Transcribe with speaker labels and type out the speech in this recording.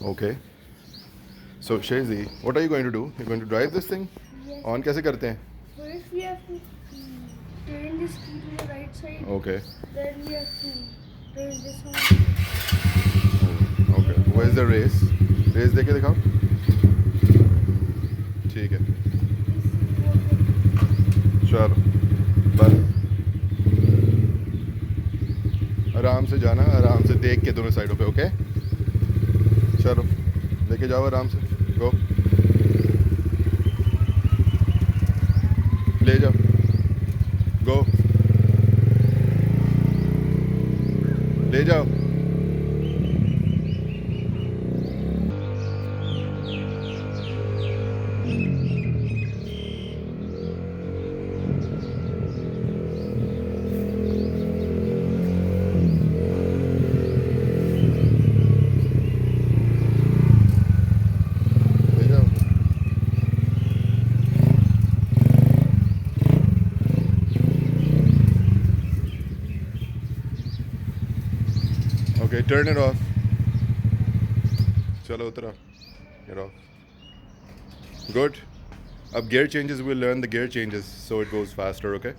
Speaker 1: Okay. So Shazi, what are you going to do? You're going to drive this thing?
Speaker 2: Yes.
Speaker 1: On कैसे करते हैं?
Speaker 2: First we have to turn this key to the right side.
Speaker 1: Okay.
Speaker 2: Then we have to turn this one.
Speaker 1: Okay. Where's the race? Race देके दिखाओ. ठीक है. चलो. बस. आराम से जाना, आराम से देख के दोनों साइडों पे, ओके? चलो. लेके जाओ आराम से. गो. ले जाओ. गो. ले जाओ. ले जाओ. Okay, turn it off. चलो उतरो. Get off. Good. Up gear changes, we'll learn the gear changes so it goes faster, okay?